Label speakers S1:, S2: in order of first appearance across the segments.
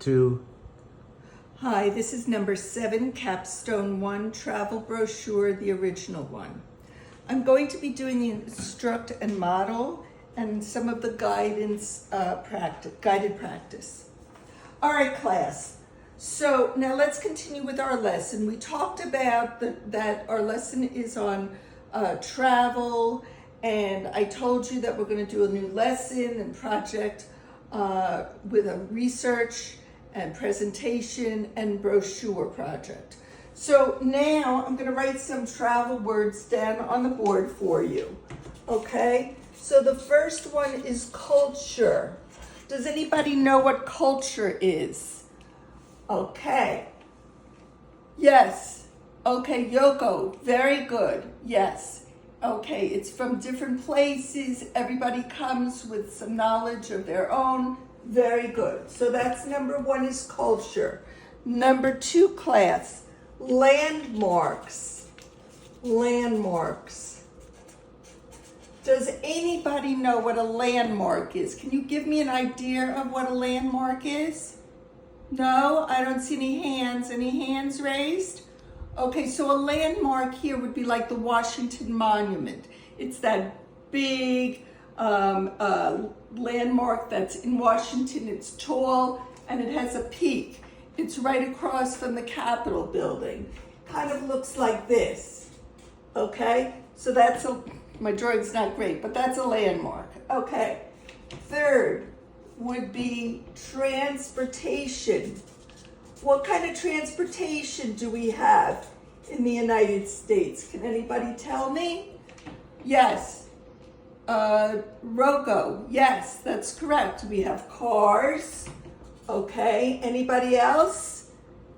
S1: 2.
S2: Hi, this is number 7, Capstone 1, Travel Brochure, the original one. I'm going to be doing the instruct and model and some of the guidance guided practice. All right, class. So now let's continue with our lesson. We talked about that our lesson is on travel, and I told you that we're going to do a new lesson and project with a research and presentation and brochure project. So now I'm going to write some travel words down on the board for you. Okay, so the first one is culture. Does anybody know what culture is? Okay. Yes. Okay, Yoko, very good. Yes. Okay, it's from different places. Everybody comes with some knowledge of their own. Very good. So that's number 1 is culture. Number 2, class, landmarks. Landmarks. Does anybody know what a landmark is? Can you give me an idea of what a landmark is? No, I don't see any hands. Any hands raised? Okay, so a landmark here would be like the Washington Monument. It's that big landmark that's in Washington. It's tall and it has a peak. It's right across from the Capitol building. Kind of looks like this. Okay, so that's my drawing's not great, but that's a landmark. Okay, third would be transportation. What kind of transportation do we have in the United States? Can anybody tell me? Yes. Rogo. Yes, that's correct. We have cars. Okay. Anybody else?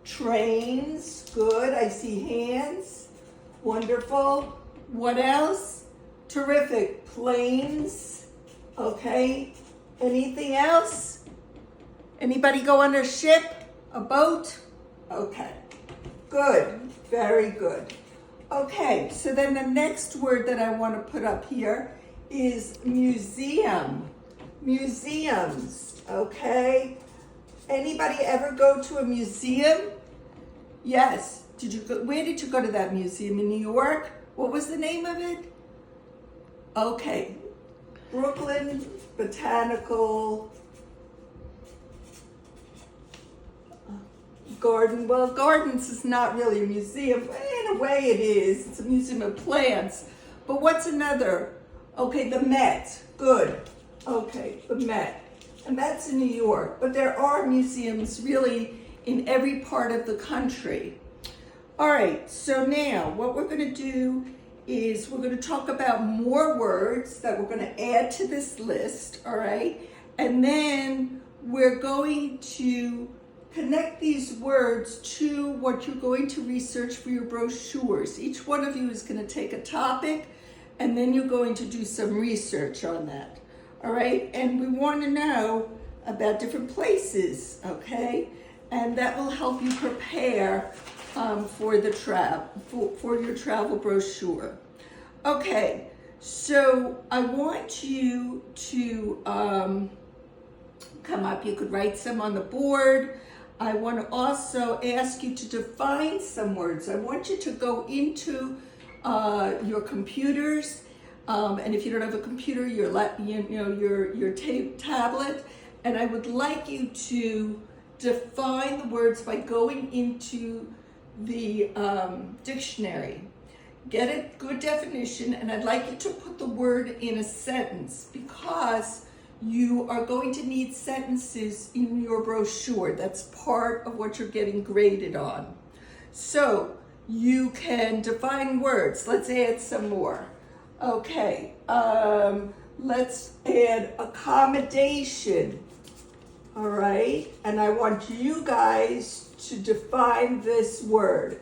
S2: Trains. Good. I see hands. Wonderful. What else? Terrific. Planes. Okay. Anything else? Anybody go on a ship? A boat? Okay. Good. Very good. Okay, so then the next word that I want to put up here is museum. Museums. Okay. Anybody ever go to a museum? Yes. Did you go? Where did you go to that museum? In New York? What was the name of it? Okay. Brooklyn Botanical Garden. Well, gardens is not really a museum. In a way it is. It's a museum of plants. But what's another? Okay, the Met. Good. Okay, the Met. And that's in New York. But there are museums really in every part of the country. All right, so now what we're going to do is we're going to talk about more words that we're going to add to this list, all right? And then we're going to connect these words to what you're going to research for your brochures. Each one of you is going to take a topic, and then you're going to do some research on that, all right? And we want to know about different places, okay? And that will help you prepare for the for your travel brochure. Okay, so I want you to come up. You could write some on the board. I want to also ask you to define some words. I want you to go into your computers, and if you don't have a computer, your tablet, and I would like you to define the words by going into the dictionary. Get a good definition, and I'd like you to put the word in a sentence because you are going to need sentences in your brochure. That's part of what you're getting graded on. So you can define words. Let's add some more. Okay, let's add accommodation. All right, and I want you guys to define this word.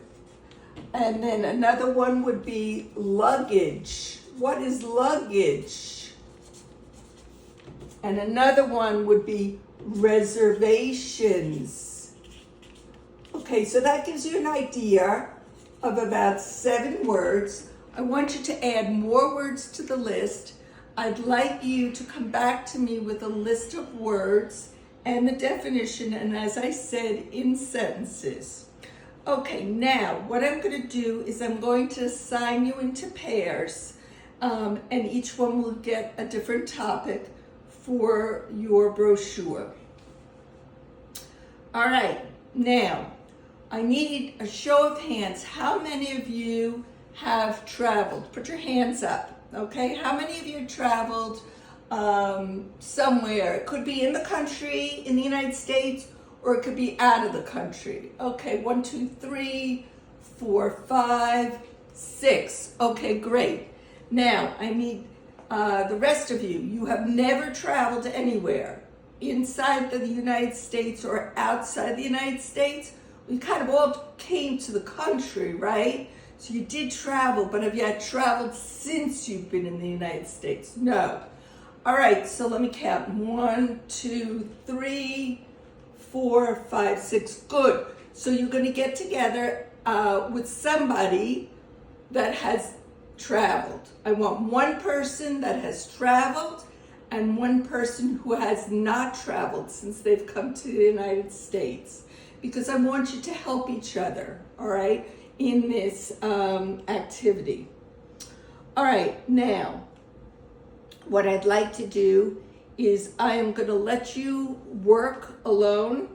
S2: And then another one would be luggage. What is luggage? And another one would be reservations. Okay, so that gives you an idea of about 7 words. I want you to add more words to the list. I'd like you to come back to me with a list of words and the definition, and as I said, in sentences. Okay, now what I'm going to do is I'm going to assign you into pairs, and each one will get a different topic for your brochure. All right, now I need a show of hands. How many of you have traveled? Put your hands up, okay? How many of you have traveled somewhere? It could be in the country, in the United States, or it could be out of the country. Okay, 1, 2, 3, 4, 5, 6. Okay, great. Now, I need the rest of you. You have never traveled anywhere inside the United States or outside the United States. We kind of all came to the country, right? So you did travel, but have you traveled since you've been in the United States? No. All right, so let me count. 1, 2, 3, 4, 5, 6. Good. So you're going to get together with somebody that has traveled. I want one person that has traveled and one person who has not traveled since they've come to the United States, because I want you to help each other, all right, in this activity. All right, now, what I'd like to do is I am going to let you work alone,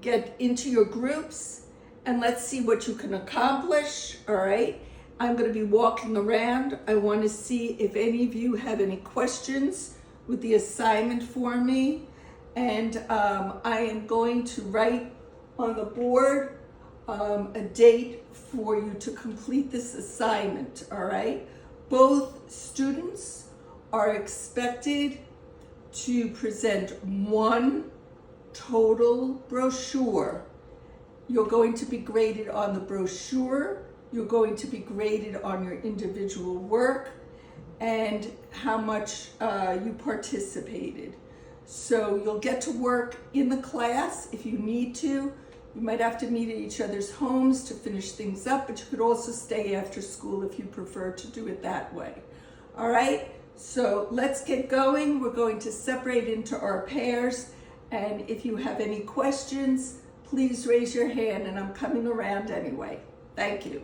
S2: get into your groups, and let's see what you can accomplish, all right? I'm going to be walking around. I want to see if any of you have any questions with the assignment for me. And I am going to write on the board a date for you to complete this assignment, all right? Both students are expected to present one total brochure. You're going to be graded on the brochure. You're going to be graded on your individual work and how much you participated. So you'll get to work in the class if you need to. You might have to meet at each other's homes to finish things up, but you could also stay after school if you prefer to do it that way. All right, so let's get going. We're going to separate into our pairs, and if you have any questions, please raise your hand, and I'm coming around anyway. Thank you.